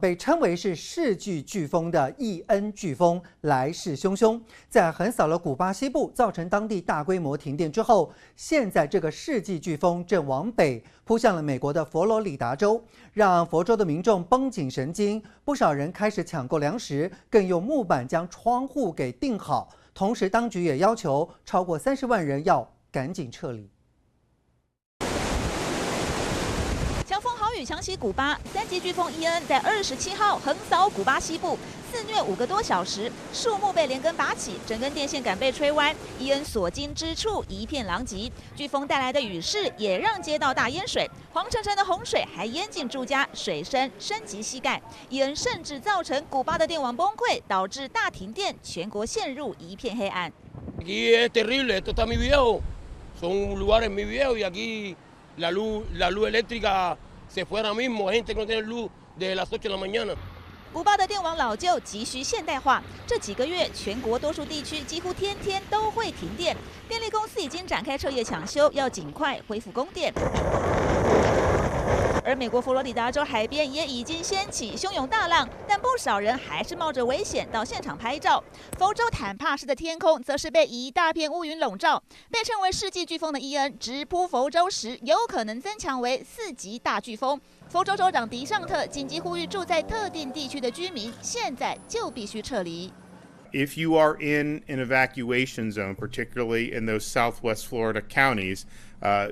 被称为是世纪飓风的伊恩飓风来势汹汹，在横扫了古巴西部，造成当地大规模停电之后，现在这个世纪飓风正往北扑向了美国的佛罗里达州，让佛州的民众绷紧神经，不少人开始抢购粮食，更用木板将窗户给钉好。同时，当局也要求超过30万人要赶紧撤离。强风豪雨强袭古巴，3级飓风伊恩在27号横扫古巴西部，肆虐5个多小时，树木被连根拔起，整根电线杆被吹弯，伊恩所经之处一片狼藉。飓风带来的雨势也让街道大淹水，黄澄澄的洪水还淹进住家，水深升及膝盖。伊恩甚至造成古巴的电网崩溃，导致大停电，全国陷入一片黑暗。Aquí es terrible, esto está muy viejo, son lugares muy viejos y aquí la luz eléctrica se fue ahora mismo, hay gente que no tiene luz desde las 8 de la mañana. 古巴的电网老旧，急需现代化。这几个月，全国多数地区几乎天天都会停电，电力公司已经展开彻夜抢修，要尽快恢复供电。而美国佛罗里达州海边也已经掀起汹涌大浪，但不少人还是冒着危险到现场拍照。佛州坦帕市的天空则是被一大片乌云笼罩，被称为世纪飓风的伊恩直扑佛州时，有可能增强为4级大飓风。佛州州长迪尚特紧急呼吁住在特定地区的居民，现在就必须撤离。If you are in an evacuation zone, particularly in those southwest Florida counties,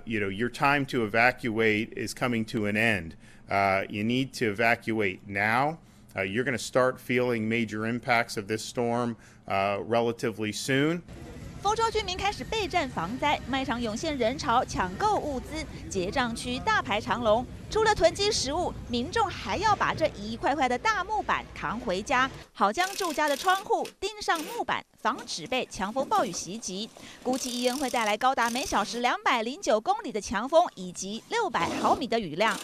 your time to evacuate is coming to an end. You need to evacuate now. You're going to start feeling major impacts of this storm relatively soon. 佛州居民开始备战防灾，卖场涌现人潮，抢购物资，结账区大排长龙。除了囤积食物，民众还要把这一块块的大木板扛回家，好将住家的窗户钉上木板，防止被强风暴雨袭击。估计伊恩会带来高达每小时209公里的强风，以及600毫米的雨量。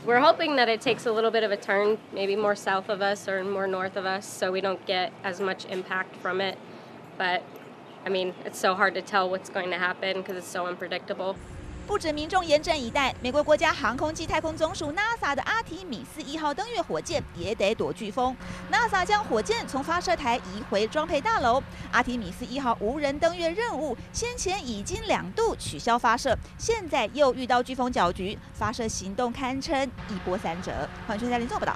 We're hoping that it takes a little bit of a turn, maybe more south of us or more north of us, so we don't get as much impact from it. But I mean, it's so hard to tell what's going to happen because it's so unpredictable. 不止民众严阵以待，美国国家航空暨太空总署 NASA 的阿提米斯1号登月火箭也得躲飓风。NASA 将火箭从发射台移回装配大楼。阿提米斯1号无人登月任务先前已经2度取消发射，现在又遇到飓风搅局，发射行动堪称一波三折。欢迎专家林做报道。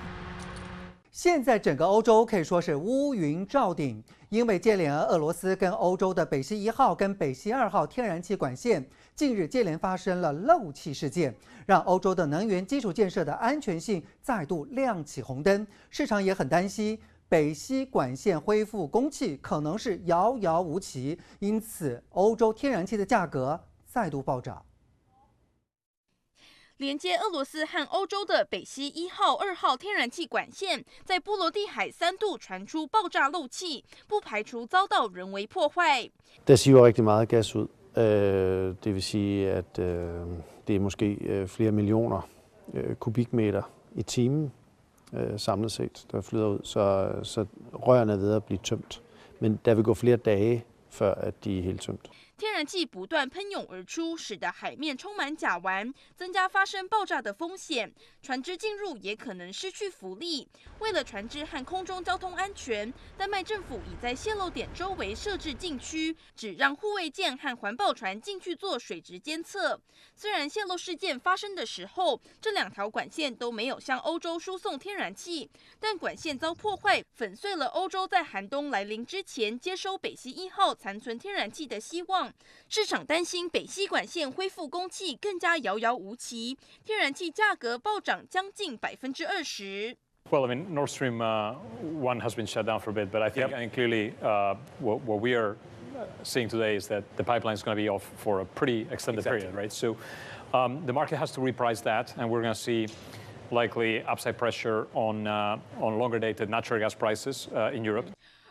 现在整个欧洲可以说是乌云罩顶，因为接连俄罗斯跟欧洲的北溪1号跟北溪2号天然气管线近日接连发生了漏气事件，让欧洲的能源基础建设的安全性再度亮起红灯。市场也很担心北溪管线恢复供气可能是遥遥无期，因此欧洲天然气的价格再度暴涨。连接俄罗斯和欧洲的北溪1号、2号天然气管线，在波羅的海3度傳出爆炸漏氣，不排除遭到人為破壞。Der siver rigtig meget gas ud. Det vil sige, at det er måske flere millioner kubikmeter i timen samlet set, der flyder ud, så rørene er ved at blive tømt. Men der vil gå flere dage, før at de er helt tømt. 天然气不断喷涌而出，使得海面充满甲烷，增加发生爆炸的风险。船只进入也可能失去浮力。为了船只和空中交通安全，丹麦政府已在泄漏点周围设置禁区，只让护卫舰和环保船进去做水质监测。虽然泄漏事件发生的时候，这2条管线都没有向欧洲输送天然气，但管线遭破坏，粉碎了欧洲在寒冬来临之前接收北溪1号残存天然气的希望。市场担心北溪管线恢复供气更加遥遥无期，天然气价格暴涨将近20%。Well, I mean, Nord Stream 1 has been shut down for a bit, but I think and clearly what we are seeing today is that the pipeline is going to be off for a pretty extended period, right? So the market has to reprice that, and we're going to see likely upside pressure on longer dated natural gas prices in Europe.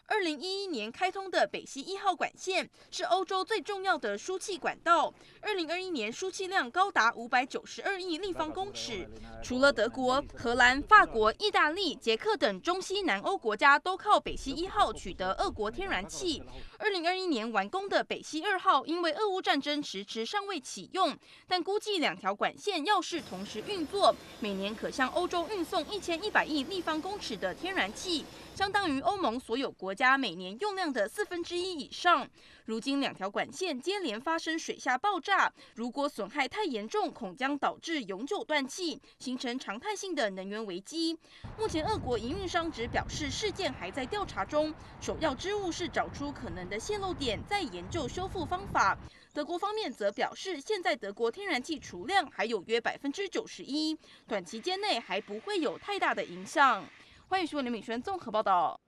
2011年开通的北溪1号管线是欧洲最重要的输气管道，2021年输气量高达592亿立方公尺。除了德国、荷兰、法国、意大利、捷克等中西南欧国家都靠北溪1号取得俄国天然气。2021年完工的北溪2号因为俄乌战争迟迟尚未启用，但估计2条管线要是同时运作，每年可向欧洲运送1100亿立方公尺的天然气，相当于欧盟所有国家每年用量的1/4以上。如今2条管线接连发生水下爆炸，如果损害太严重，恐将导致永久断气，形成常态性的能源危机。目前俄国营运商只表示事件还在调查中，首要之务是找出可能的泄漏点，再研究修复方法。德国方面则表示，现在德国天然气储量还有约91%，短期间内还不会有太大的影响。欢迎收看林敏轩综合报道。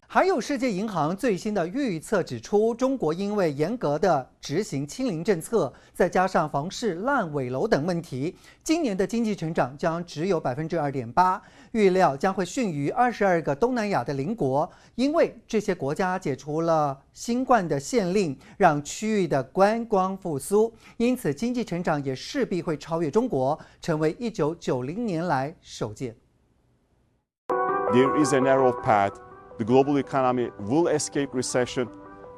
还有世界银行最新的预测指出，中国因为严格的执行清零政策，再加上房市烂尾楼等问题，今年的经济成长将只有2.8%，预料将会逊于22个东南亚的邻国，因为这些国家解除了新冠的限令，让区域的观光复苏，因此经济成长也势必会超越中国，成为1990年来首见。There is a narrow path.The global economy will escape recession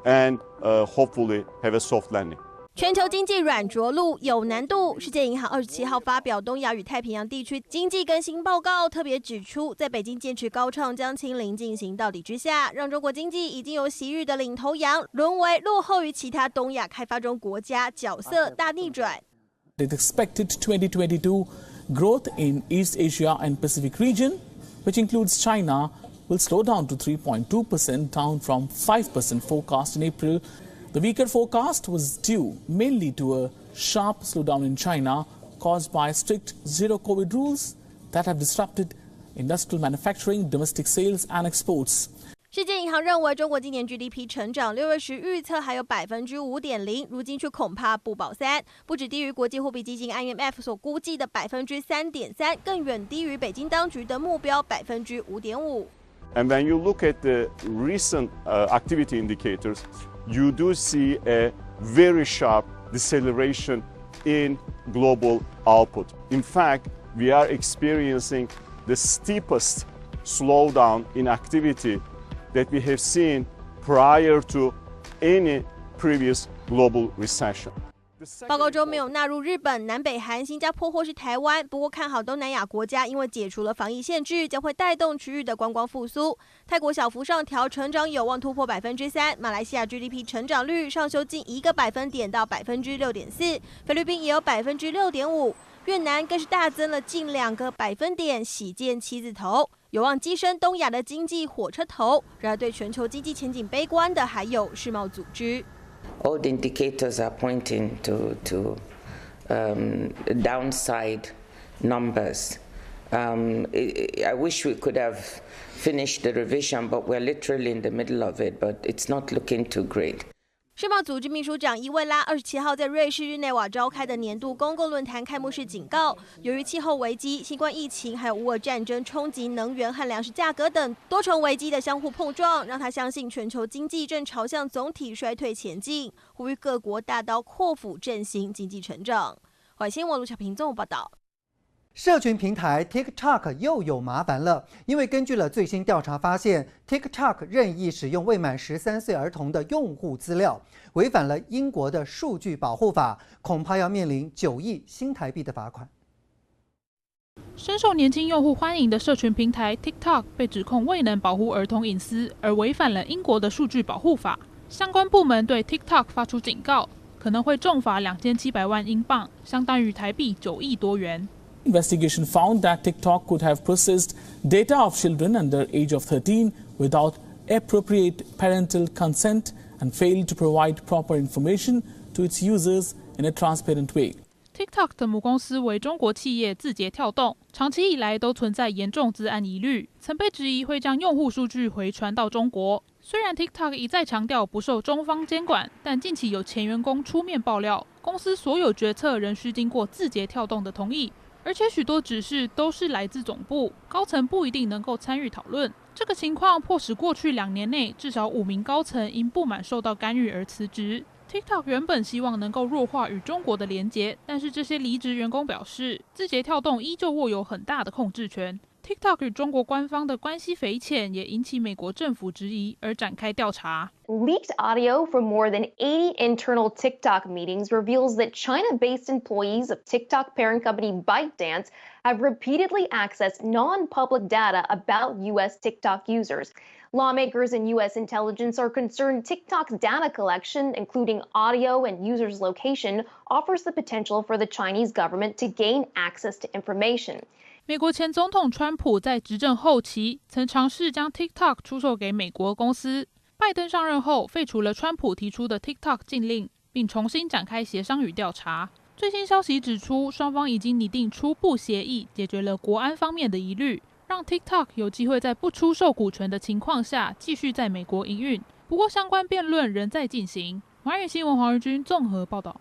and hopefully have a soft landing. 全球经济软着陆有难度。世界银行27号发表东亚与太平洋地区经济更新报告，特别指出，在北京坚持高唱将清零进行到底之下，让中国经济已经由昔日的领头羊沦为落后于其他东亚开发中国家，角色大逆转。The expected 2022 growth in East Asia and Pacific region, which includes China,will slow down to 3.2%, down from 5% forecast in April. The weaker forecast was due mainly to a sharp slowdown in China caused by strict zero-COVID rules that have disrupted industrial manufacturing, domestic sales and exports. 世界银行认为，中国今年 GDP 成长6月时预测还有5.0%，如今却恐怕不保3%，不只低于国际货币基金 IMF 所估计的3.3%，更远低于北京当局的目标5.5%。And when you look at the recent activity indicators, you do see a very sharp deceleration in global output. In fact, we are experiencing the steepest slowdown in activity that we have seen prior to any previous global recession. 报告中没有纳入日本、南北韩、新加坡或是台湾，不过看好东南亚国家，因为解除了防疫限制，将会带动区域的观光复苏。泰国小幅上调，成长有望突破3%。马来西亚 GDP 成长率上修近1个百分点到6.4%，菲律宾也有6.5%，越南更是大增了近2个百分点，喜见7字头，有望跻身东亚的经济火车头。然而，对全球经济前景悲观的还有世贸组织。All the indicators are pointing to downside numbers. I wish we could have finished the revision, but we're literally in the middle of it, but it's not looking too great. 世贸组织秘书长伊维拉27号在瑞士日内瓦召开的年度公共论坛开幕式警告，由于气候危机、新冠疫情还有乌俄战争冲击能源和粮食价格等多重危机的相互碰撞，让他相信全球经济正朝向总体衰退前进，呼吁各国大刀阔斧振兴经济成长。欢迎新闻卢小平综合报道。社群平台 TikTok 又有麻烦了，因为根据了最新调查发现 ，TikTok 任意使用未满13岁儿童的用户资料，违反了英国的数据保护法，恐怕要面临9亿新台币的罚款。深受年轻用户欢迎的社群平台 TikTok 被指控未能保护儿童隐私，而违反了英国的数据保护法。相关部门对 TikTok 发出警告，可能会重罚2700万英镑，相当于台币9亿多元。Investigation found that TikTok could have processed data of children under age of 13 without appropriate parental consent and failed to provide proper information to its users in a transparent way. TikTok 的母公司为中国企业字节跳动，长期以来都存在严重资安疑虑，曾被质疑会将用户数据回传到中国。虽然 TikTok 一再强调不受中方监管，但近期有前员工出面爆料，公司所有决策仍需经过字节跳动的同意。而且许多指示都是来自总部，高层不一定能够参与讨论。这个情况迫使过去2年内至少5名高层因不满受到干预而辞职。TikTok 原本希望能够弱化与中国的连结，但是这些离职员工表示，字节跳动依旧握有很大的控制权。TikTok 与中国官方的关系匪浅，也引起美国政府质疑，而展开调查。Leaked audio from more than 80 internal TikTok meetings reveals that China-based employees of TikTok parent company ByteDance have repeatedly accessed non-public data about U.S. TikTok users. Lawmakers and U.S. intelligence are concerned TikTok's data collection, including audio and users' location, offers the potential for the Chinese government to gain access to information. 美国前总统川普在执政后期曾尝试将 TikTok 出售给美国公司。拜登上任后废除了川普提出的 TikTok 禁令，并重新展开协商与调查。最新消息指出，双方已经拟定初步协议，解决了国安方面的疑虑，让 TikTok 有机会在不出售股权的情况下继续在美国营运。不过，相关辩论仍在进行。华语新闻黄日君综合报道。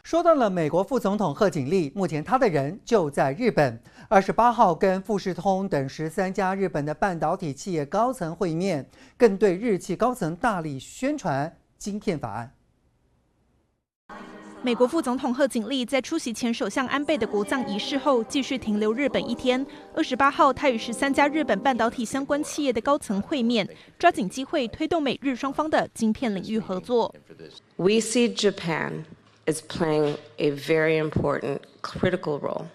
说到了美国副总统贺锦丽，目前他的人就在日本。28号跟富士通等13家日本的半导体企业高层会面，更对日企高层大力宣传晶片法案。美国副总统贺锦丽在出席前首相安倍的国葬仪式后，继续停留日本1天。28号，他与13家日本半导体相关企业的高层会面，抓紧机会推动美日双方的晶片领域合作。We see Japan is playing a very important, critical role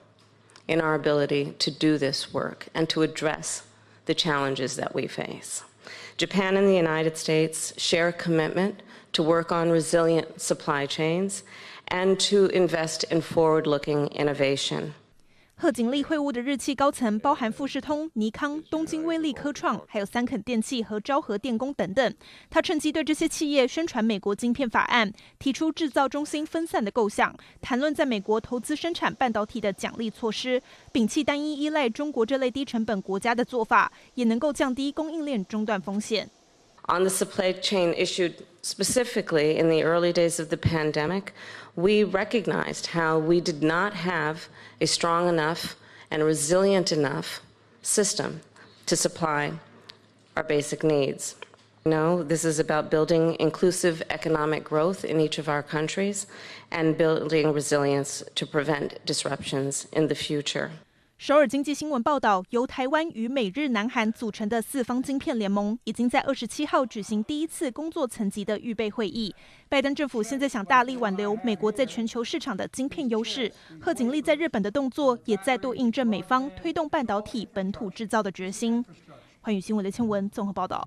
in our ability to do this work and to address the challenges that we face. Japan and the United States share a commitment to work on resilient supply chains and to invest in forward-looking innovation. 贺锦丽会晤的日企高层包含富士通、尼康、东京威力科创，还有三肯电器和昭和电工等等。他趁机对这些企业宣传美国晶片法案，提出制造中心分散的构想，谈论在美国投资生产半导体的奖励措施，摒弃单一依赖中国这类低成本国家的做法，也能够降低供应链中断风险。On the supply chain issue specifically in the early days of the pandemic, we recognized how we did not have a strong enough and resilient enough system to supply our basic needs. No, this is about building inclusive economic growth in each of our countries and building resilience to prevent disruptions in the future. 首尔经济新闻报道，由台湾与美日南韩组成的四方晶片联盟，已经在27号举行第一次工作层级的预备会议。拜登政府现在想大力挽留美国在全球市场的晶片优势。贺锦丽在日本的动作，也再度印证美方推动半导体本土制造的决心。寰宇新闻的千文综合报道。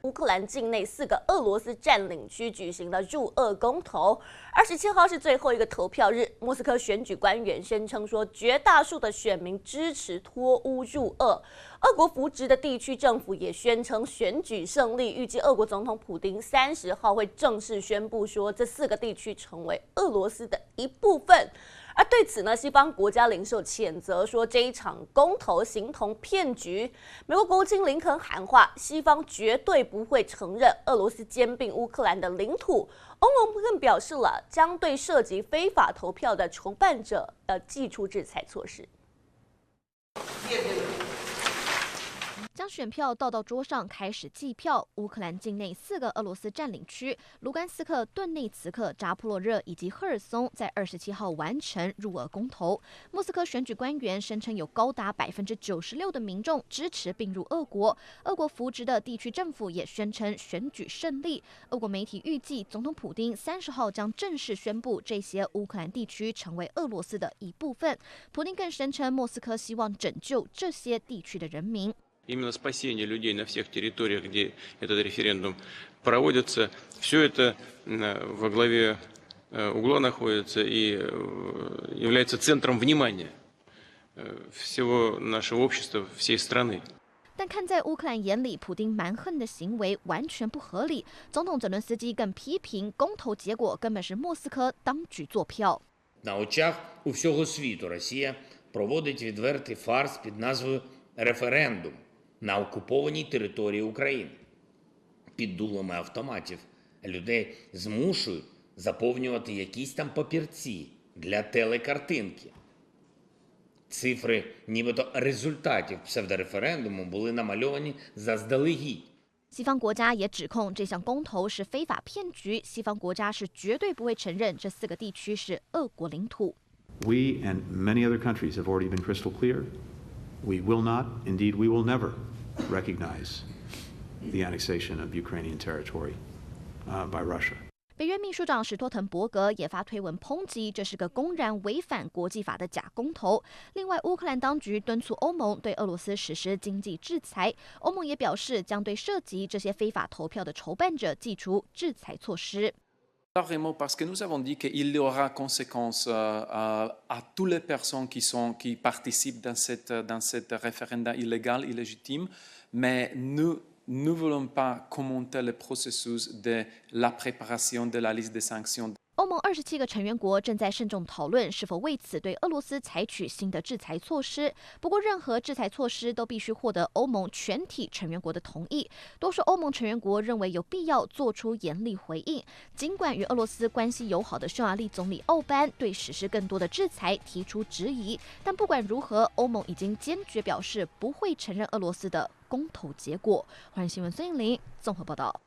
乌克兰境内4个俄罗斯占领区举行了入俄公投，27号是最后一个投票日。莫斯科选举官员宣称说，绝大数的选民支持脱乌入俄。俄国扶植的地区政府也宣称选举胜利，预计俄国总统普丁30号会正式宣布说，这4个地区成为俄罗斯的一部分。而对此呢，西方国家领袖谴责说，这一场公投形同骗局。美国国务卿林肯喊话，西方绝对不会承认俄罗斯兼并乌克兰的领土。欧盟更表示了，将对涉及非法投票的筹办者祭出制裁措施。将选票倒到桌上，开始计票。乌克兰境内4个俄罗斯占领区卢甘斯克、顿内茨克、扎波洛热以及赫尔松在27号完成入俄公投。莫斯科选举官员声称，有高达96%的民众支持并入俄国。俄国扶植的地区政府也宣称选举胜利。俄国媒体预计，总统普丁30号将正式宣布这些乌克兰地区成为俄罗斯的一部分。普丁更声称，莫斯科希望拯救这些地区的人民。Именно спасение людей на всех территориях, где этот референдум проводится, все это во главе угла находится и является центром внимания всего нашего общества, всей страны. 但看在乌克兰眼里，普丁蛮横的行为完全不合理。总统泽伦斯基更批评公投结果根本是莫斯科当局作票。На очах у всього світу Росія проводить відвертий фарс під назвою референдум на окупованій території України. Під дулами автоматів людей змушують заповнювати якісь там папірці для телекартинки. цифри нібито результатів псевдореферендуму були намальовані заздалегідь. 西方国家也指控这项公投是非法骗局，西方国家是绝对不会承认这4个地区是俄国领土。We and many other countries have already been crystal clear. We will not, indeed, we will never recognize the annexation of Ukrainian territory by Russia. 北约秘书长史托滕伯格也发推文抨击，这是个公然违反国际法的假公投。另外，乌克兰当局敦促欧盟对俄罗斯实施经济制裁。欧盟也表示，将对涉及这些非法投票的筹办者祭出制裁措施。Vraiment parce que nous avons dit qu'il y aura conséquences à toutes les personnes qui participent dans cette référendum illégal, illégitime, mais nous ne voulons pas commenter le processus de la préparation de la liste des sanctions. 欧盟27个成员国正在慎重讨论是否为此对俄罗斯采取新的制裁措施。不过，任何制裁措施都必须获得欧盟全体成员国的同意。多数欧盟成员国认为有必要做出严厉回应。尽管与俄罗斯关系友好的匈牙利总理奥班对实施更多的制裁提出质疑，但不管如何，欧盟已经坚决表示不会承认俄罗斯的公投结果。欢迎新闻孙颖玲综合报道。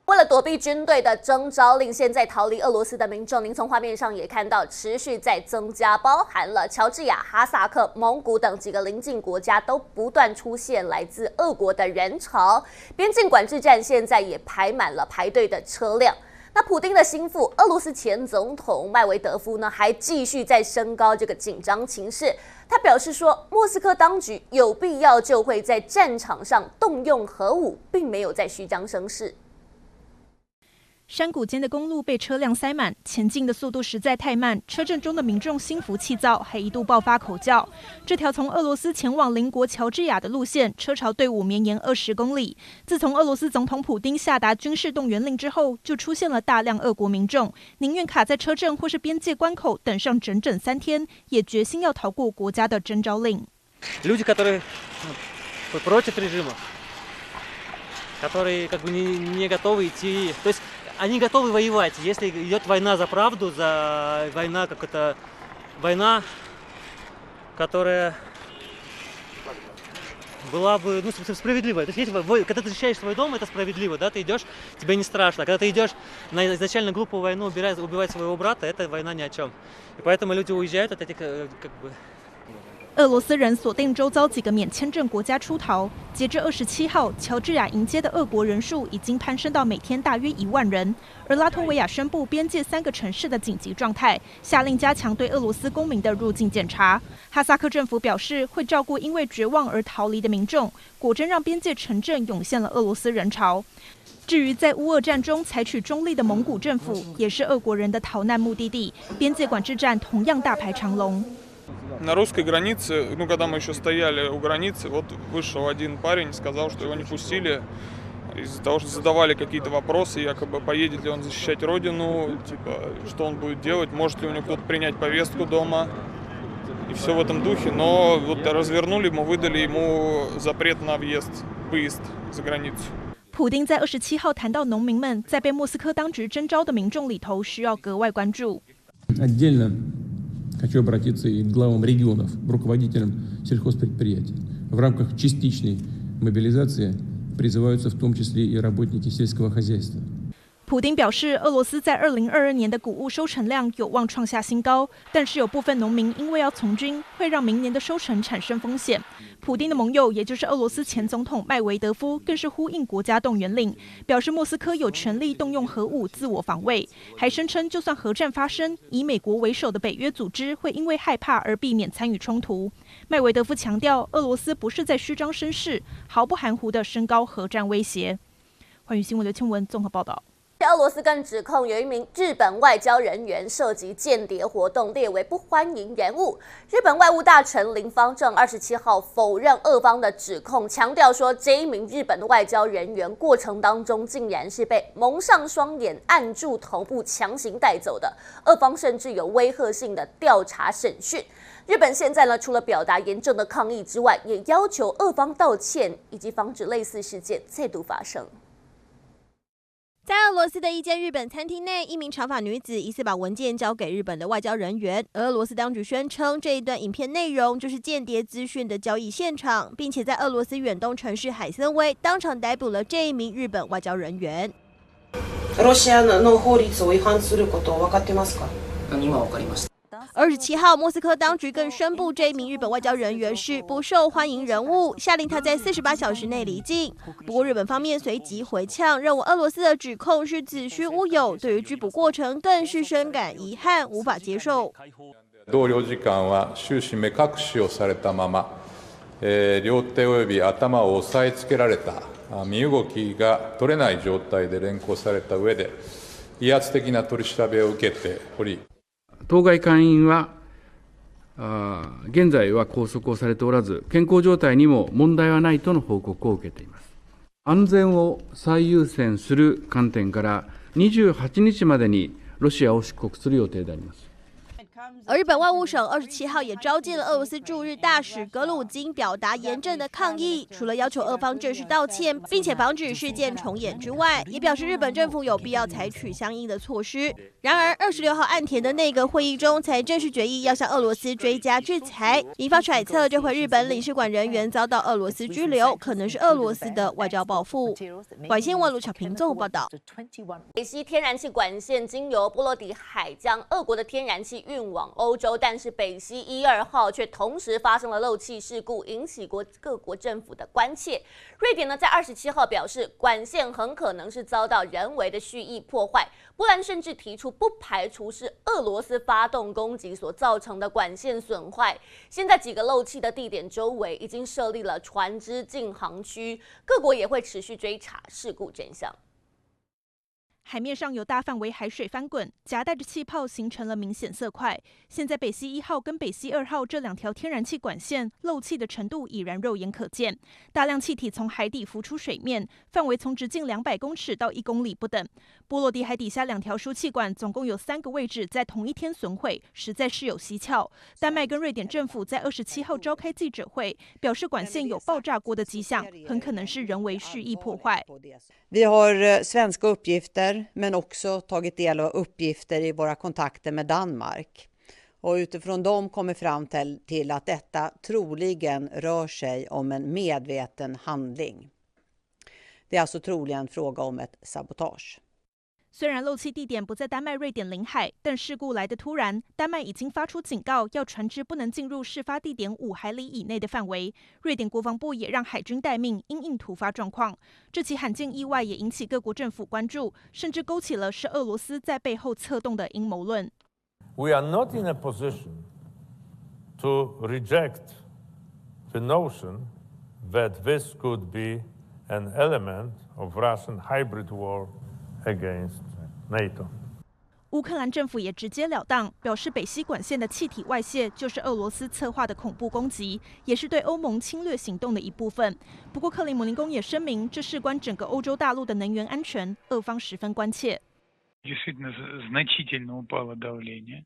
为了躲避军队的征召令，现在逃离俄罗斯的民众，您从画面上也看到持续在增加，包含了乔治亚、哈萨克、蒙古等几个邻近国家都不断出现来自俄国的人潮，边境管制站现在也排满了排队的车辆。那普丁的心腹俄罗斯前总统麦维德夫呢，还继续在升高这个紧张情势。他表示说，莫斯科当局有必要就会在战场上动用核武，并没有在虚张声势。山谷间的公路被车辆塞满，前进的速度实在太慢，车阵中的民众心浮气躁，还一度爆发口叫。这条从俄罗斯前往邻国乔治亚的路线，车潮队伍绵延20公里。自从俄罗斯总统普丁下达军事动员令之后，就出现了大量俄国民众，宁愿卡在车阵或是边界关口等上整整3天，也决心要逃过国家的征召令。Люди, которые против режима, которые как бы не готовы идти, то есть они готовы воевать. Если идет война за правду, за война, как это война, которая была бы справедливая. То есть, когда ты защищаешь свой дом, это справедливо, да, ты идешь, тебе не страшно. Когда ты идешь на изначально глупую войну, убивать своего брата, это война ни о чем. И поэтому люди уезжают от этих, как бы. 俄罗斯人锁定周遭几个免签证国家出逃。截至27号，乔治亚迎接的俄国人数已经攀升到每天大约1万人。而拉脱维亚宣布边界3个城市的紧急状态，下令加强对俄罗斯公民的入境检查。哈萨克政府表示会照顾因为绝望而逃离的民众，果真让边界城镇涌现了俄罗斯人潮。至于在乌俄战中采取中立的蒙古政府，也是俄国人的逃难目的地，边界管制站同样大排长龙。 На русской границе, когда мы еще стояли у границы, вот вышел один парень, сказал, что его не пустили из-за того, что задавали какие-то вопросы, якобы поедет ли он защищать родину, типа, что он будет делать, может ли у него кто-то принять повестку дома, и все в этом духе. Но вот развернули, мы выдали ему запрет на выезд за границу. 普丁在27号谈到农民们在被莫斯科当局征召的民众里头需要格外关注。 Хочу обратиться и к главам регионов, руководителям сельхозпредприятий. В рамках частичной мобилизации призываются в том числе и работники сельского хозяйства. 普丁表示，俄罗斯在2022年的谷物收成量有望创下新高，但是有部分农民因为要从军，会让明年的收成产生风险。普丁的盟友，也就是俄罗斯前总统麦维德夫，更是呼应国家动员令，表示莫斯科有权利动用核武自我防卫，还声称就算核战发生，以美国为首的北约组织会因为害怕而避免参与冲突。麦维德夫强调，俄罗斯不是在虚张声势，毫不含糊地升高核战威胁。环宇新闻刘庆文综合报道。 俄罗斯更指控有一名日本外交人员涉及间谍活动，列为不欢迎人物。日本外务大臣林芳正27号否认俄方的指控，强调说这一名日本的外交人员过程当中竟然是被蒙上双眼、按住头部强行带走的，俄方甚至有威吓性的调查审讯。日本现在呢，除了表达严正的抗议之外，也要求俄方道歉，以及防止类似事件再度发生。在俄罗斯的一间日本餐厅内，一名长发女子疑似把文件交给日本的外交人员，而俄罗斯当局宣称这一段影片内容就是间谍资讯的交易现场，并且在俄罗斯远东城市海参崴当场逮捕了这一名日本外交人员。ロシアの法律を違反することを分かってますか？今分かりました。27号，莫斯科当局更宣布这一名日本外交人员是不受欢迎人物，下令他在48小时内离境。不过，日本方面随即回呛，认为俄罗斯的指控是子虚乌有，对于拘捕过程更是深感遗憾，无法接受。同僚次官は終始目隠しをされたまま、両手及び頭を押さえつけられた、身動きが取れない状態で連行された上で、威圧的な取り調べを受けており。当該会員は現在は拘束をされておらず、健康状態にも問題はないとの報告を受けています。安全を最優先する観点から28日までにロシアを出国する予定であります。而日本外务省27号也召见了俄罗斯驻日大使格鲁金，表达严正的抗议。除了要求俄方正式道歉，并且防止事件重演之外，也表示日本政府有必要采取相应的措施。然而，26号岸田的内阁会议中才正式决议要向俄罗斯追加制裁，引发揣测，这回日本领事馆人员遭到俄罗斯拘留，可能是俄罗斯的外交报复。晚新闻卢巧平综合报道。北溪天然气管线经由波罗的海将俄国的天然气运往欧洲，但是北溪1、2号却同时发生了漏气事故，引起各国政府的关切。瑞典呢，在27号表示，管线很可能是遭到人为的蓄意破坏。波兰甚至提出，不排除是俄罗斯发动攻击所造成的管线损坏。现在几个漏气的地点周围已经设立了船只禁航区，各国也会持续追查事故真相。海面上有大范围海水翻滚，夹带着气泡，形成了明显色块。现在北溪1号跟北溪2号这2条天然气管线漏气的程度已然肉眼可见，大量气体从海底浮出水面，范围从直径200公尺到1公里不等。波罗的海底下2条输气管总共有3个位置在同一天损毁，实在是有蹊跷。丹麦跟瑞典政府在27号召开记者会，表示管线有爆炸过的迹象，很可能是人为蓄意破坏。Vi har svenska uppgifter, men också tagit del av uppgifter i våra kontakter med Danmark. Och utifrån dem kommer fram till att detta troligen rör sig om en medveten handling. Det är alltså troligen fråga om ett sabotage. 虽然漏气地点不在丹麦、瑞典领海，但事故来得突然，丹麦已经发出警告，要船只不能进入事发地点5海里以内的范围。瑞典国防部也让海军待命，因应突发状况。这起罕见意外也引起各国政府关注，甚至勾起了是俄罗斯在背后策动的阴谋论。We are not in a position to reject the notion that this could be an element of Russian hybrid war against NATO. 乌克兰政府也直截了当表示，北溪管线的气体外泄就是俄罗斯策划的恐怖攻击，也是对欧盟侵略行动的一部分。不过，克里姆林宫也声明，这事关整个欧洲大陆的能源安全，俄方十分关切。Действительно, значительно упало давление.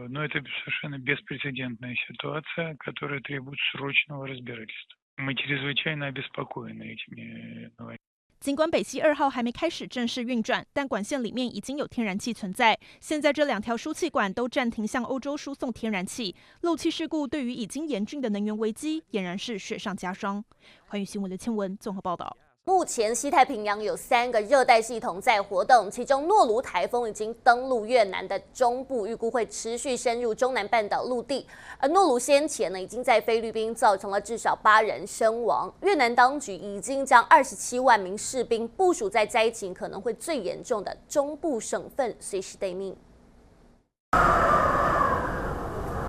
Но это совершенно беспрецедентная ситуация, которая требует срочного разбирательства. Мы чрезвычайно обеспокоены этими новостями. 尽管北溪2号还没开始正式运转，但管线里面已经有天然气存在。现在这2条输气管都暂停向欧洲输送天然气，漏气事故对于已经严峻的能源危机俨然是雪上加霜。环宇新闻刘倩文综合报道。目前西太平洋有3个热带系统在活动，其中诺卢台风已经登陆越南的中部，预估会持续深入中南半岛陆地。而诺卢先前呢，已经在菲律宾造成了至少8人身亡。越南当局已经将27万名士兵部署在灾情可能会最严重的中部省份，随时待命。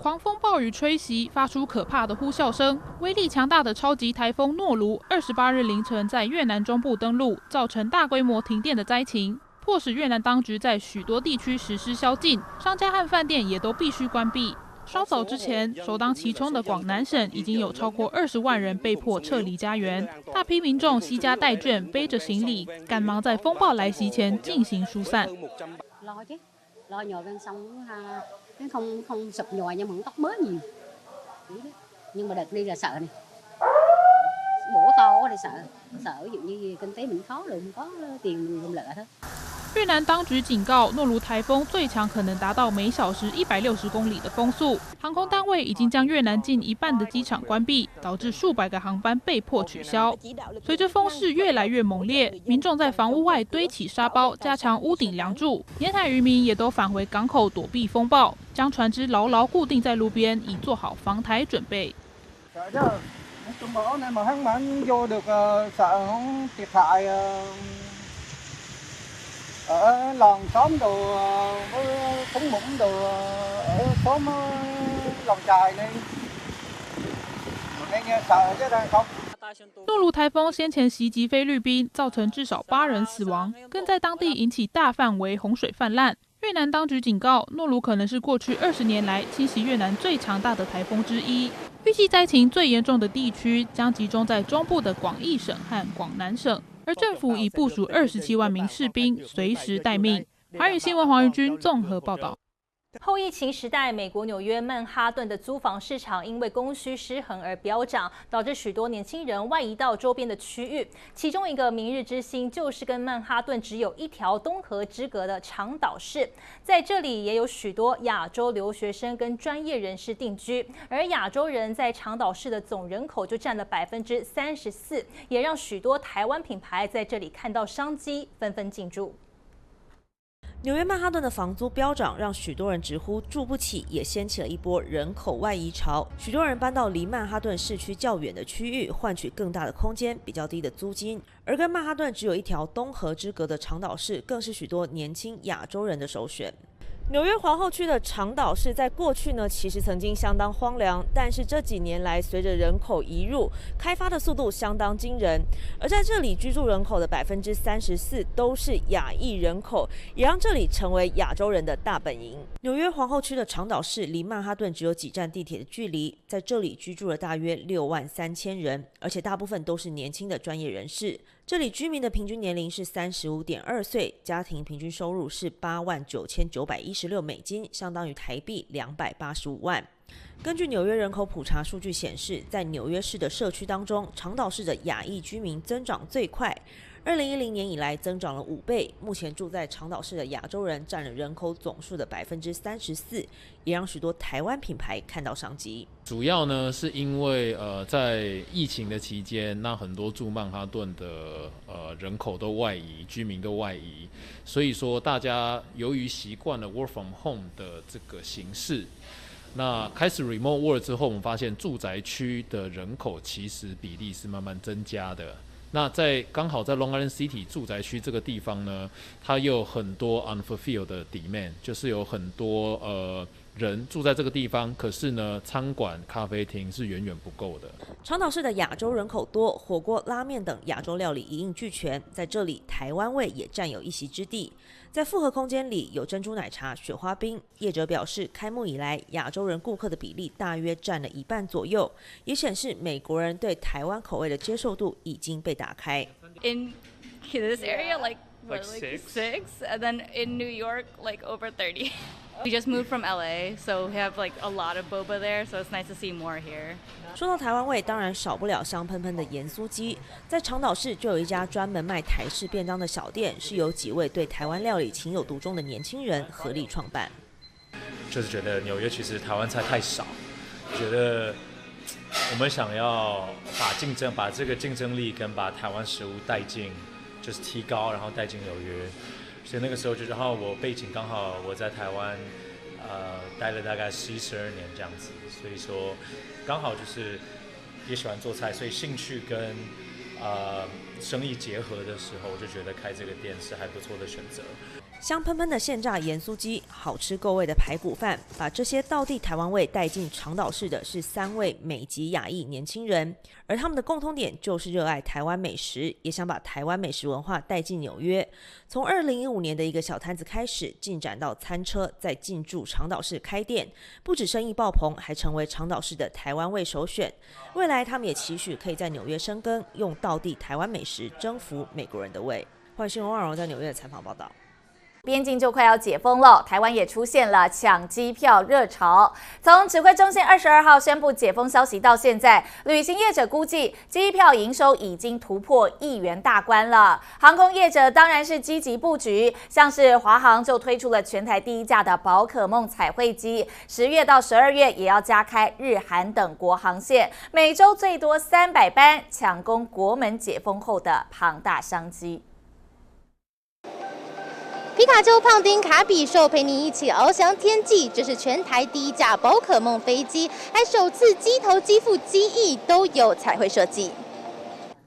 狂风暴雨吹袭，发出可怕的呼啸声。威力强大的超级台风诺卢28日凌晨在越南中部登陆，造成大规模停电的灾情，迫使越南当局在许多地区实施宵禁，商家和饭店也都必须关闭。稍早之前，首当其冲的广南省已经有超过20万人被迫撤离家园，大批民众攜家帶眷，背着行李，赶忙在风暴来袭前进行疏散。lo nhồi bên sông nó không sụp nhồi nhưng mà tóc mới nhiều, nhưng mà đợt đi là sợ này bổ to quá thôi sợ ví dụ như kinh tế mình khó rồi không có tiền mình không lợi thôi。越南当局警告，诺卢台风最强可能达到每小时160公里的风速。航空单位已经将越南近一半的机场关闭，导致数百个航班被迫取消。随着风势越来越猛烈，民众在房屋外堆起沙包，加强屋顶梁柱。沿海渔民也都返回港口躲避风暴，将船只牢牢固定在路边，以做好防台准备。Cơn bão này mà hắn mãn vô được sợ không thiệt hại ở làng xóm đồ với thúng mũng đồ ở xóm lòng trài này nên sợ chứ đang không。诺卢台风先前袭击菲律宾，造成至少8人死亡，更在当地引起大范围洪水泛滥。越南当局警告，诺卢可能是过去20年来侵袭越南最强大的台风之一。预计灾情最严重的地区将集中在中部的广义省和广南省，而政府已部署27万名士兵，随时待命。华语新闻黄玉君综合报道。后疫情时代，美国纽约曼哈顿的租房市场因为供需失衡而飙涨，导致许多年轻人外移到周边的区域。其中一个明日之星就是跟曼哈顿只有一条东河之隔的长岛市，在这里也有许多亚洲留学生跟专业人士定居，而亚洲人在长岛市的总人口就占了34%，也让许多台湾品牌在这里看到商机，纷纷进驻。纽约曼哈顿的房租飙涨，让许多人直呼住不起，也掀起了一波人口外移潮。许多人搬到离曼哈顿市区较远的区域，换取更大的空间、比较低的租金。而跟曼哈顿只有一条东河之隔的长岛市，更是许多年轻亚洲人的首选。纽约皇后区的长岛市在过去呢，其实曾经相当荒凉，但是这几年来，随着人口移入，开发的速度相当惊人。而在这里居住人口的34%都是亚裔人口，也让这里成为亚洲人的大本营。纽约皇后区的长岛市离曼哈顿只有几站地铁的距离，在这里居住了大约6万3千人，而且大部分都是年轻的专业人士。这里居民的平均年龄是35.2岁，家庭平均收入是89916美金，相当于台币285万。根据纽约人口普查数据显示，在纽约市的社区当中，长岛市的亚裔居民增长最快。2010年以来增长了5倍，目前住在长岛市的亚洲人占了人口总数的34%，也让许多台湾品牌看到商机。主要呢是因为在疫情的期间，那很多住曼哈顿的人口都外移，居民都外移，所以说大家由于习惯了 work from home 的这个形式。那开始 remote work 之后，我们发现住宅区的人口其实比例是慢慢增加的。那刚好在 Long Island City 住宅区这个地方呢，它又有很多 unfulfilled 的 demand， 就是有很多人住在这个地方，可是呢，餐馆、咖啡厅是远远不够的。长岛市的亚洲人口多，火锅、拉面等亚洲料理一应俱全，在这里台湾味也占有一席之地。在复合空间里有珍珠奶茶、雪花冰。业者表示，开幕以来亚洲人顾客的比例大约占了1半左右，也显示美国人对台湾口味的接受度已经被打开。In this area, like 6, and then in New York, like over 30. We just moved from LA, so we have like a lot of boba there, so it's nice to see more here. 说到台湾味，当然少不了香喷喷的盐酥鸡。在长岛市就有一家专门卖台式便当的小店，是由几位对台湾料理情有独钟的年轻人合力创办。就是觉得纽约其实台湾菜太少，觉得我们想要把这个竞争力跟把台湾食物带进，就是提高，然后带进纽约。所以那个时候然后我背景刚好我在台湾待了大概11、12年这样子，所以说刚好就是也喜欢做菜，所以兴趣跟生意结合的时候，我就觉得开这个店是还不错的选择。香喷喷的现炸盐酥鸡，好吃够味的排骨饭，把这些道地台湾味带进长岛市的是3位美籍亚裔年轻人，而他们的共通点就是热爱台湾美食，也想把台湾美食文化带进纽约。从2015年的一个小摊子开始，进展到餐车，再进驻长岛市开店，不止生意爆棚，还成为长岛市的台湾味首选。未来他们也期许可以在纽约生根，用道地台湾美食征服美国人的胃。欢迎新闻网荣在纽约的采访报道。边境就快要解封了，台湾也出现了抢机票热潮。从指挥中心22号宣布解封消息到现在，旅行业者估计机票营收已经突破1亿元大关了。航空业者当然是积极布局，像是华航就推出了全台第1架的宝可梦彩绘机，10月到12月也要加开日韩等国航线，每周最多300班，抢攻国门解封后的庞大商机。皮卡丘、胖丁、卡比兽陪你一起翱翔天际，这是全台第1架宝可梦飞机，还首次机头、机腹、机翼都有彩绘设计。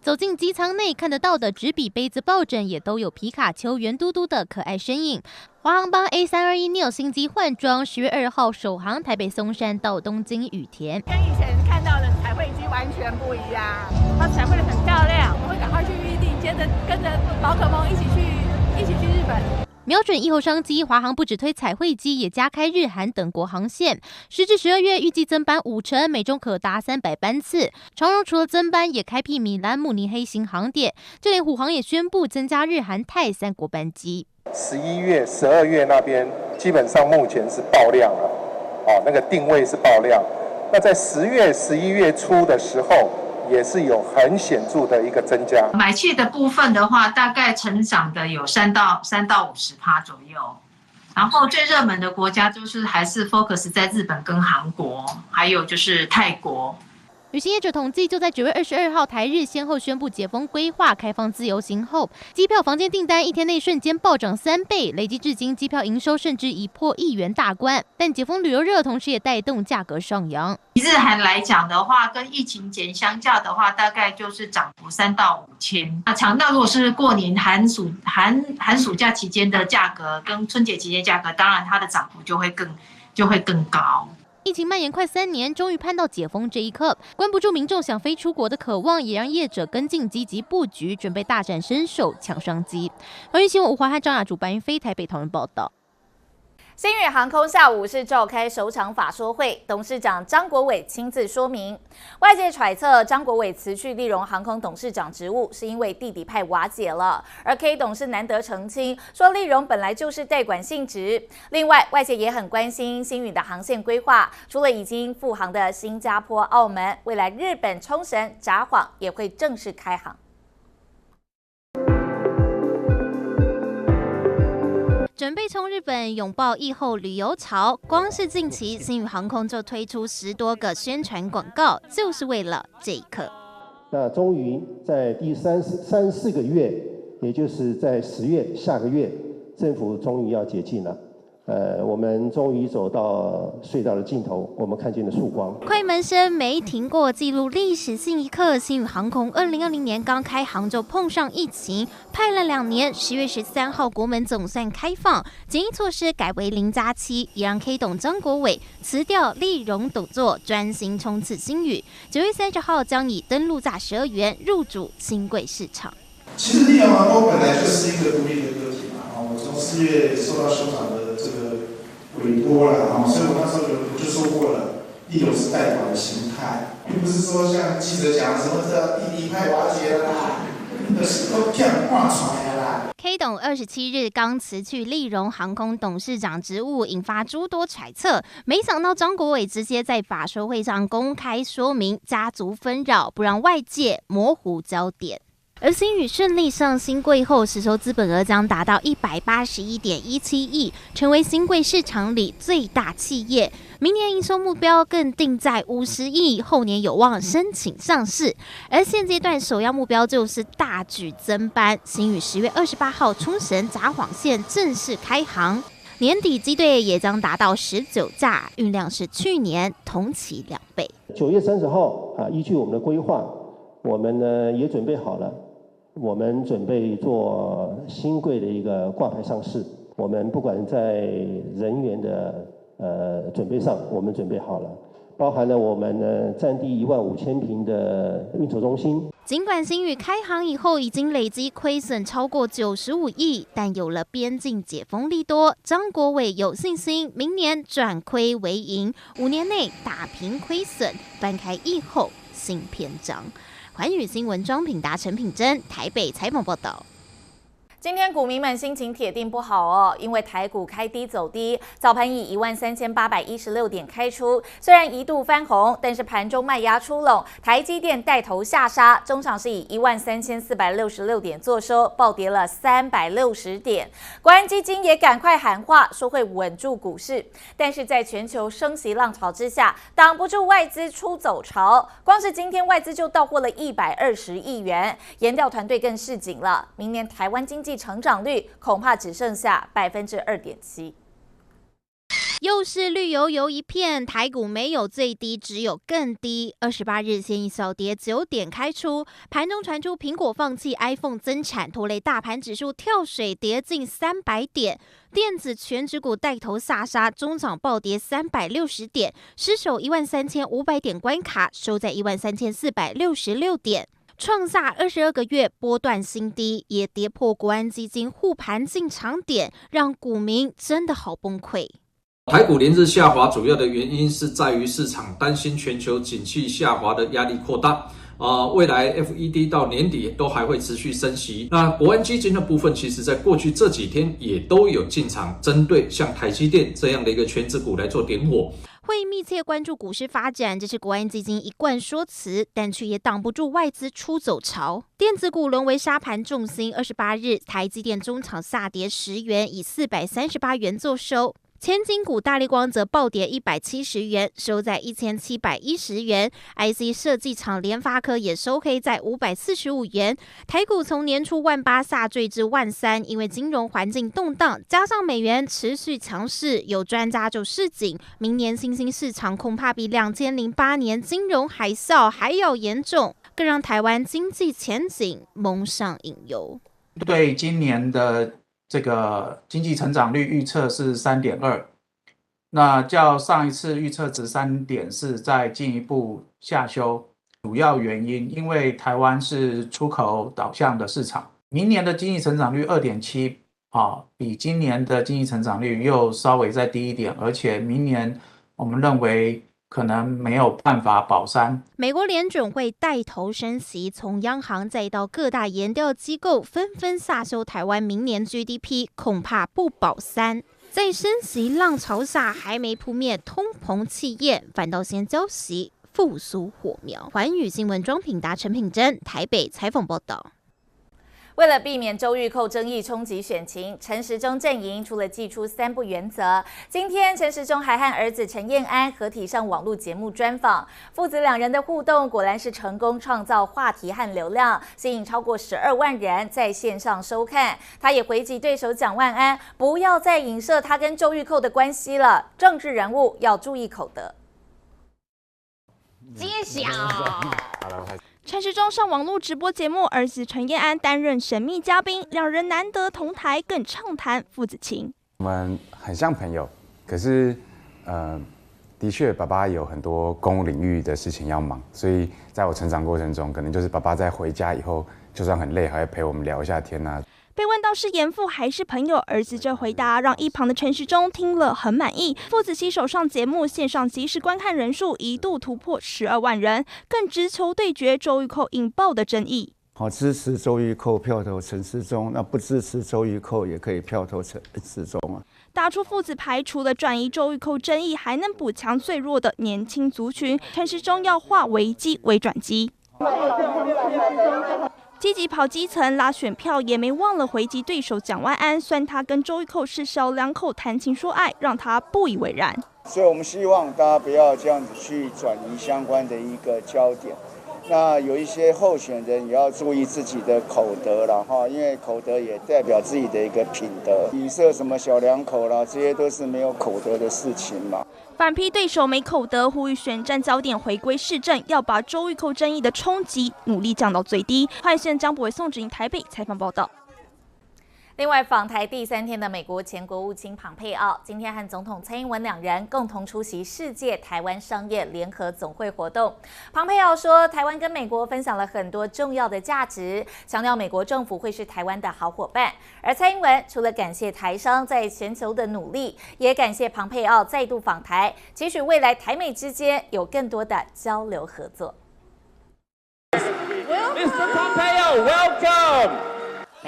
走进机舱内，看得到的纸笔、杯子、抱枕也都有皮卡丘圆嘟嘟的可爱身影。华航帮 A321neo 新机换装，10月2号首航台北松山到东京羽田，跟以前看到的彩绘机完全不一样，它彩绘得很漂亮，我会赶快去预定，接着跟着宝可梦一起去日本。瞄准疫后商机，华航不只推彩绘机，也加开日韩等国航线。10至12月预计增班5成，每周可达300班次。长荣除了增班，也开辟米兰、慕尼黑新航点，就连虎航也宣布增加日韩泰3国班机。11月、12月那边基本上目前是爆量了，那个定位是爆量。那在10月、11月初的时候，也是有很显著的一个增加。买气的部分的话，大概成长的有3到50%左右。然后最热门的国家就是还是 focus 在日本跟韩国，还有就是泰国。旅行业者统计，就在9月22号台日先后宣布解封规划开放自由行后，机票房间订单1天内瞬间暴涨3倍，累计至今机票营收甚至已破1亿元大关。但解封旅游热，同时也带动价格上扬。以日韩来讲的话，跟疫情前相较的话，大概就是涨幅3到5千。那如果是过年寒暑假期间的价格，跟春节期间价格，当然它的涨幅就会更高。疫情蔓延快3年，终于盼到解封这一刻，关不住民众想飞出国的渴望，也让业者跟进积极布局，准备大展身手抢商机。环宇新闻吴华和张雅竹、白云飞台北讨论报道。星宇航空下午是召开首场法说会，董事长张国伟亲自说明。外界揣测张国伟辞去立荣航空董事长职务，是因为弟弟派瓦解了，而 K 董是难得澄清，说立荣本来就是代管性质。另外，外界也很关心星宇的航线规划，除了已经复航的新加坡、澳门，未来日本冲绳、札幌也会正式开航。准备冲日本拥抱疫后旅游潮，光是近期星宇航空就推出10多个宣传广告，就是为了这一刻。那终于在第3、4个月，也就是在10月下个月，政府终于要解禁了。我们终于走到隧道的尽头，我们看见了曙光。快门声没停过，记录历史性一刻。星宇航空2020年刚开航就碰上疫情，派了2年，10月13号国门总算开放，检疫措施改为0+7，也让 K 董张国伟辞掉立荣董座，专心冲刺星宇。9月30号将以登陆价12元入主新贵市场。其实立荣航空本来就是一个独立的个体嘛，我从4月受到首长的这个委托了，所以我那时候就说过了，立荣是代管的形态，并不是说像记者讲什么这弟弟派瓦解了啦，那是都骗话出来了啦。K 董27日刚辞去立荣航空董事长职务，引发诸多揣测。没想到张国伟直接在法说会上公开说明家族纷扰，不让外界模糊焦点。而星宇顺利上新贵后，实收资本额将达到181.17亿，成为新贵市场里最大企业。明年营收目标更定在50亿，后年有望申请上市。而现阶段首要目标就是大举增班，星宇10月28号冲绳札幌线正式开航，年底机队也将达到19架，运量是去年同期2倍。9月30号依据我们的规划，我们呢也准备好了。我们准备做新贵的一个挂牌上市，我们不管在人员的准备上，我们准备好了，包含了我们呢占地15000平的运筹中心。尽管星宇开航以后已经累积亏损超过95亿，但有了边境解封利多，张国伟有信心明年转亏为盈，5年内打平亏损，翻开疫后新篇章。环宇新闻庄品达、陈品珍台北采访报道。今天股民们心情铁定不好哦，因为台股开低走低，早盘以13816点开出，虽然一度翻红，但是盘中卖压出笼，台积电带头下杀，中场是以13466点作收，暴跌了360点。国安基金也赶快喊话，说会稳住股市，但是在全球升息浪潮之下，挡不住外资出走潮，光是今天外资就到货了120亿元，研调团队更示警了，明年台湾经济成长率恐怕只剩下2.7%。又是绿油油一片，台股没有最低，只有更低。28日先以小跌9点开出，盘中传出苹果放弃 iPhone 增产，拖累大盘指数跳水跌近300点。电子全指股带头下杀，中场暴跌360点，失守13500点关卡，收在13466点。创下22个月波段新低，也跌破国安基金护盘进场点，让股民真的好崩溃。台股连日下滑，主要的原因是在于市场担心全球景气下滑的压力扩大。未来 FED 到年底都还会持续升息。那国安基金的部分，其实在过去这几天也都有进场，针对像台积电这样的一个全指股来做点火。会密切关注股市发展，这是国安基金一贯说辞，但却也挡不住外资出走潮。电子股沦为杀盘重心。28日，台积电中场下跌10元，以438元作收。前景股大立光则暴跌170元，收在1710元。IC 设计厂联发科也收黑在545元。台股从年初18000下坠至13000，因为金融环境动荡，加上美元持续强势，有专家就示警，明年新兴市场恐怕比2008年金融海啸还要严重，更让台湾经济前景蒙上隐忧。对今年的这个经济成长率预测是3.2%，那较上一次预测值3.4再进一步下修。主要原因因为台湾是出口导向的市场，明年的经济成长率2.7%，比今年的经济成长率又稍微再低一点，而且明年我们认为可能没有办法保3。美国联准会带头升息，从央行再到各大研调机构纷纷下修台湾明年 GDP， 恐怕不保3。在升息浪潮下，还没扑灭通膨气焰，反倒先浇熄复苏火苗。环宇新闻庄品达、陈品珍台北采访报道。为了避免周玉蔻争议冲击选情，陈时中阵营除了祭出3不原则，今天陈时中还和儿子陈彦安合体上网络节目专访，父子2人的互动果然是成功创造话题和流量，吸引超过12万人在线上收看。他也回击对手蒋万安，不要再影射他跟周玉蔻的关系了，政治人物要注意口德。揭晓。陈时中上网络直播节目，儿子陈彦安担任神秘嘉宾，两人难得同台，更畅谈父子情。我们很像朋友，可是的确爸爸有很多公务领域的事情要忙，所以在我成长过程中，可能就是爸爸在回家以后，就算很累，还会陪我们聊一下天啊。被问到是严父还是朋友，儿子这回答让一旁的陈时中听了很满意。父子携手上节目，线上即时观看人数一度突破12万人，更直球对决周玉蔻引爆的争议。好，支持周玉蔻票投陈时中，那不支持周玉蔻也可以票投陈时中啊。打出父子牌，除了转移周玉蔻争议，还能补强最弱的年轻族群。陈时中要化危机为转机。积极跑基层拉选票，也没忘了回击对手蒋万安，酸他跟周玉蔻是小两口谈情说爱，让他不以为然。所以我们希望大家不要这样子去转移相关的一个焦点。那有一些候选人也要注意自己的口德了哈，因为口德也代表自己的一个品德。影射什么小两口啦，这些都是没有口德的事情嘛。反批对手没口德，呼吁选战焦点回归市政，要把周玉蔻争议的冲击努力降到最低。换线江博伟、宋芷莹台北采访报道。另外，访台第3天的美国前国务卿庞佩奥，今天和总统蔡英文2人共同出席世界台湾商业联合总会活动。庞佩奥说，台湾跟美国分享了很多重要的价值，强调美国政府会是台湾的好伙伴。而蔡英文除了感谢台商在全球的努力，也感谢庞佩奥再度访台，期许未来台美之间有更多的交流合作。Mr. Pompeo, welcome.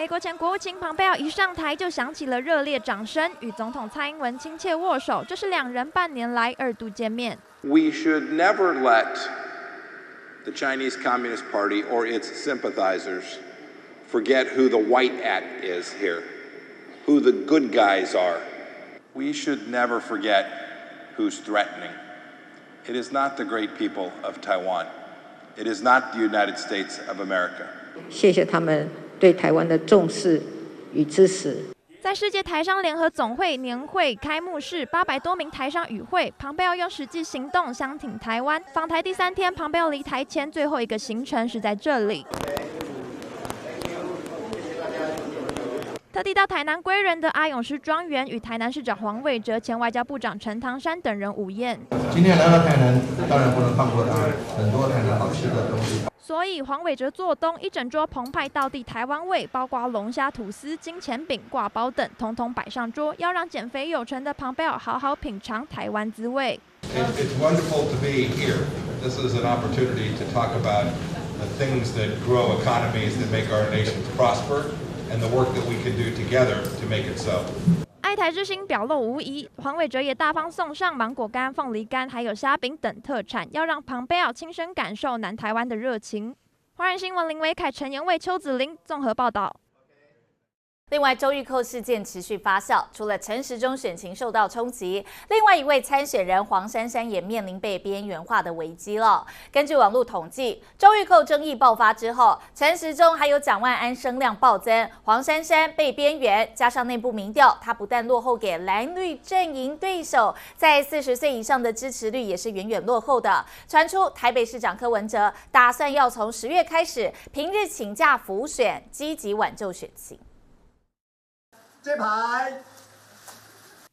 美国前国务卿庞佩奥一上台就响起了热烈掌声，与总统蔡英文亲切握手，这是两人半年来2度见面。We should never let the Chinese Communist Party or its sympathizers forget who the white at is here, who the good guys are. We should never forget who's threatening. It is not the great people of Taiwan. It is not the United States of America. 谢谢他们对台湾的重视与支持。在世界台商联合总会年会开幕式，800多名台商与会，庞佩奥用实际行动相挺台湾。访台第3天，庞佩奥离台前最后一个行程是在这里。特地到台南归仁的阿勇师庄园，与台南市长黄伟哲、前外交部长陈唐山等人午宴。今天来到台南，当然不能放过他，很多台南好吃的东西。所以黄伟哲做东，一整桌澎湃道地台湾味，包括龙虾吐司、金钱饼、挂包等，统统摆上桌，要让减肥有成的庞佩奥好好品尝台湾滋味。It's wonderful to be here. This is an opportunity to talk about the things that grow economies that make our nations prosper.And the work that we can do together to make it so. 爱台之心表露无遗，黄伟哲也大方送上芒果干、凤梨干，还有虾饼等特产，要让庞佩奥亲身感受南台湾的热情。华人新闻林维凯、陈延卫、邱子玲综合报道。另外，周玉蔻事件持续发酵，除了陈时中选情受到冲击，另外一位参选人黄珊珊也面临被边缘化的危机了。根据网络统计，周玉蔻争议爆发之后，陈时中还有蒋万安声量暴增，黄珊珊被边缘，加上内部民调，她不但落后给蓝绿阵营对手，在40岁以上的支持率也是远远落后的。传出台北市长柯文哲打算要从10月开始平日请假辅选，积极挽救选情。接牌。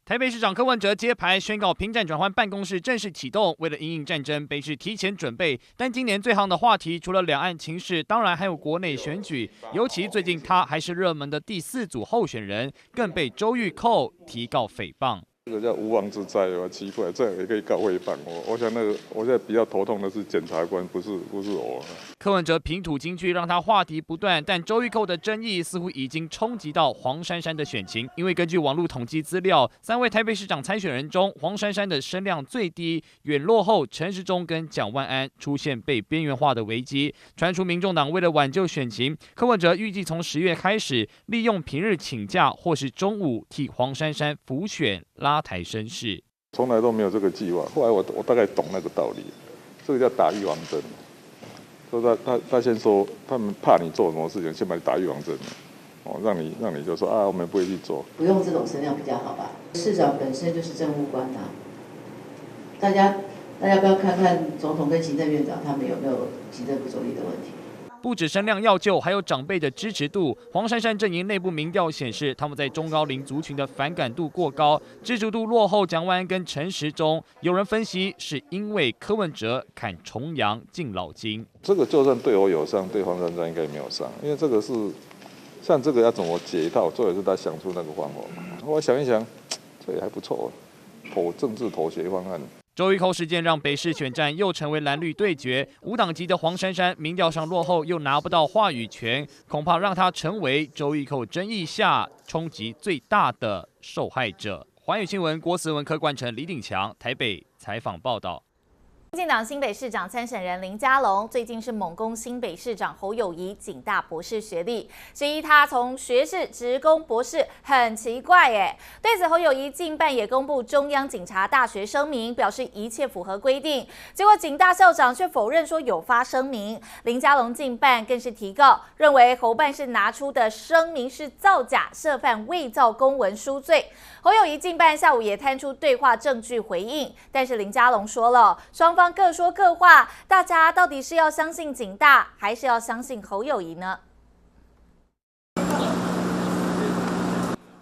台北市长柯文哲揭牌宣告，平战转换办公室正式启动。为了因应战争，北市提前准备。但今年最夯的话题，除了两岸情势，当然还有国内选举。尤其最近他还是热门的第4组候选人，更被周玉蔻提告诽谤。这个叫无妄之灾，有奇怪，这样也可以告诽谤我想我现在比较头痛的是检察官，不是我。柯文哲平吐金句，让他话题不断，但周玉蔻的争议似乎已经冲击到黄珊珊的选情。因为根据网络统计资料，3位台北市长参选人中，黄珊珊的声量最低，远落后陈时中跟蒋万安，出现被边缘化的危机。传出民众党为了挽救选情，柯文哲预计从10月开始，利用平日请假或是中午替黄珊珊辅选拉台声势。从来都没有这个计划，后来我大概懂那个道理，这个叫打预防针。说他先说，他们怕你做什么事情，先把你打预防针，让你就说啊，我们不会去做。不用这种声量比较好吧？市长本身就是政务官啊，大家不要看看总统跟行政院长他们有没有行政不中立的问题。不止声量要救，还有长辈的支持度。黄珊珊阵营内部民调显示，他们在中高龄族群的反感度过高，支持度落后蒋万安跟陈时中。有人分析，是因为柯文哲砍重阳敬老金。这个就算对我有伤，对黄珊珊应该没有伤，因为这个是像这个要怎么解一套，这也是他想出那个方法。我想一想，这也还不错，政治妥协方案。周玉蔻事件让北市选战又成为蓝绿对决，无党籍的黄珊珊民调上落后，又拿不到话语权，恐怕让她成为周玉蔻争议下冲击最大的受害者。寰宇新闻郭思文、柯冠成、李鼎强台北采访报道。民进党新北市长参选人林佳龙最近是猛攻新北市长侯友宜警大博士学历，质疑他从学士直攻博士很奇怪耶。对此，侯友宜近半也公布中央警察大学声明，表示一切符合规定。结果警大校长却否认说有发声明，林佳龙近半更是提告，认为侯办是拿出的声明是造假，涉犯伪造公文书罪。侯友宜近半下午也摊出对话证据回应，但是林佳龙说了，双方各说各话，大家到底是要相信警大，还是要相信侯友宜呢？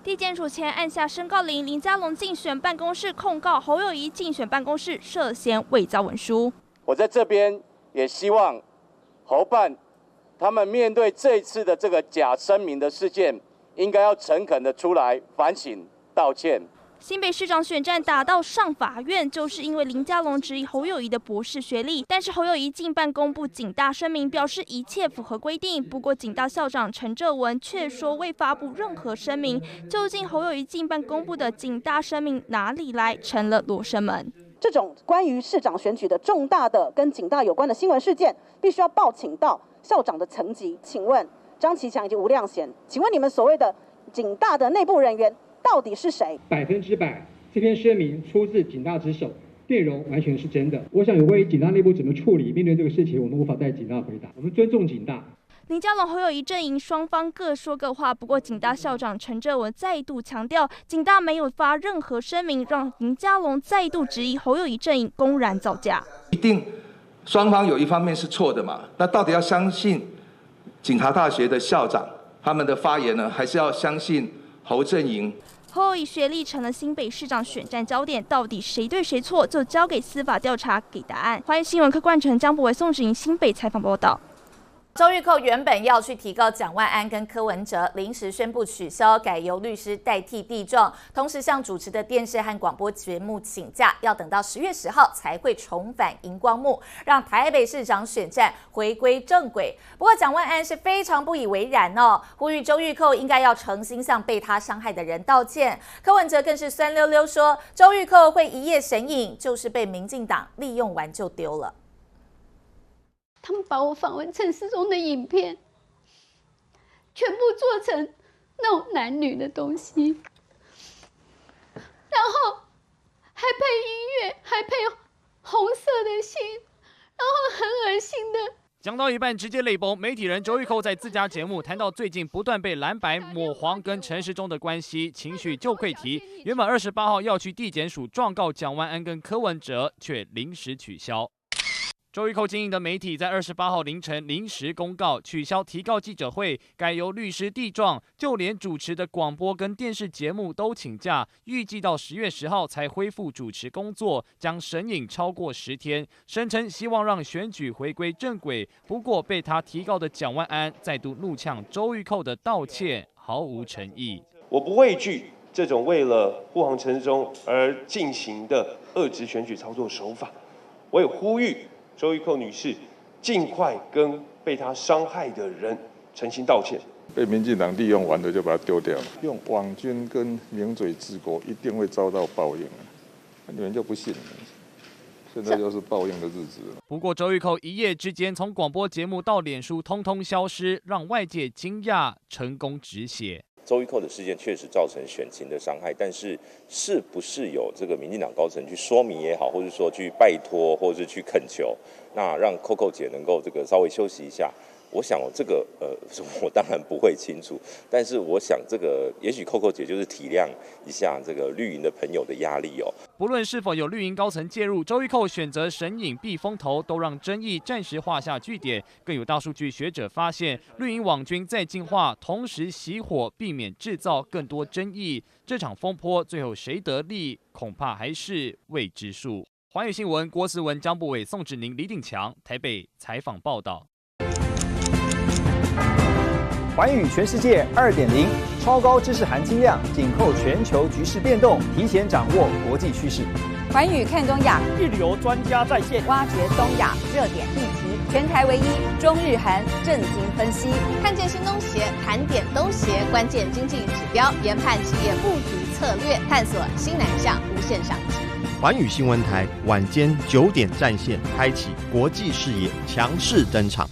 地检署前按下申告铃，林佳龙竞选办公室控告侯友宜竞选办公室涉嫌伪造文书。我在这边也希望侯办他们面对这一次的这个假声明的事件，应该要诚恳的出来反省道歉。新北市长选战打到上法院，就是因为林佳龙质疑侯友宜的博士学历，但是侯友宜近办公布警大声明，表示一切符合规定。不过警大校长陈浙文却说未发布任何声明。究竟侯友宜近办公布的警大声明哪里来，成了罗生门。这种关于市长选举的重大的跟警大有关的新闻事件，必须要报请到校长的层级。请问张其强以及吴亮贤，请问你们所谓的警大的内部人员到底是谁？100%，这篇声明出自警大之手，内容完全是真的。我想有关于警大内部怎么处理，面对这个事情，我们无法代警大回答。我们尊重警大。林佳龙、侯友宜阵营双方各说各话，不过警大校长陈浙文再度强调，警大没有发任何声明，让林佳龙再度质疑侯友宜阵营公然造假。一定双方有一方面是错的嘛？那到底要相信警察大学的校长他们的发言呢，还是要相信侯阵营？侯友宜学历成了新北市长选战焦点，到底谁对谁错，就交给司法调查给答案。欢迎新闻科冠城、江博伟、宋芷莹新北采访报道。周玉蔻原本要去提告蒋万安跟柯文哲，临时宣布取消，改由律师代替递状，同时向主持的电视和广播节目请假，要等到10月10号才会重返荧光幕，让台北市长选战回归正轨。不过蒋万安是非常不以为然哦，呼吁周玉蔻应该要诚心向被他伤害的人道歉。柯文哲更是酸溜溜说，周玉蔻会一夜神隐，就是被民进党利用完就丢了。他们把我访问陈时中的影片，全部做成那种男女的东西，然后还配音乐，还配红色的心，然后很恶心的。讲到一半直接泪崩，媒体人周玉蔻在自家节目谈到最近不断被蓝白抹黄跟陈时中的关系，情绪就溃堤。原本28号要去地检署状告蒋万安跟柯文哲，却临时取消。周玉蔻经营的媒体在28号凌晨临时公告取消提告记者会，改由律师递状，就连主持的广播跟电视节目都请假，预计到10月10号才恢复主持工作，将神隐超过10天，声称希望让选举回归正轨。不过被他提告的蒋万安再度怒呛周玉蔻的道歉毫无诚意。我不畏惧这种为了护航陈时中而进行的恶质选举操作手法，我也呼吁周玉蔻女士尽快跟被她伤害的人诚心道歉。被民进党利用完了就把它丢掉，用网军跟名嘴治国，一定会遭到报应。你们就不信了？现在就是报应的日子了。不过周玉蔻一夜之间从广播节目到脸书通通消失，让外界惊讶，成功止血。周玉蔻的事件确实造成选情的伤害，但是是不是有这个民进党高层去说明也好，或者说去拜托，或者是去恳求，那让蔻姐能够这个稍微休息一下？我想这个我当然不会清楚，但是我想这个也许蔻姐就是体谅一下这个绿营的朋友的压力哦。不论是否有绿营高层介入，周玉蔻选择神隐避风头，都让争议暂时画下句点。更有大数据学者发现，绿营网军在进化，同时熄火，避免制造更多争议。这场风波最后谁得利，恐怕还是未知数。寰宇新闻郭思文、江博伟、宋芷宁、李鼎强台北采访报道。寰宇全世界2.0，超高知识含金量，紧扣全球局势变动，提前掌握国际趋势。寰宇看东亚，日流专家在线，挖掘东亚热点议题，全台唯一中日韩震惊分析，看见新东协，盘点东协关键经济指标，研判企业布局策略，探索新南向无限商机。寰宇新闻台晚间9点战线，开启国际视野，强势登场。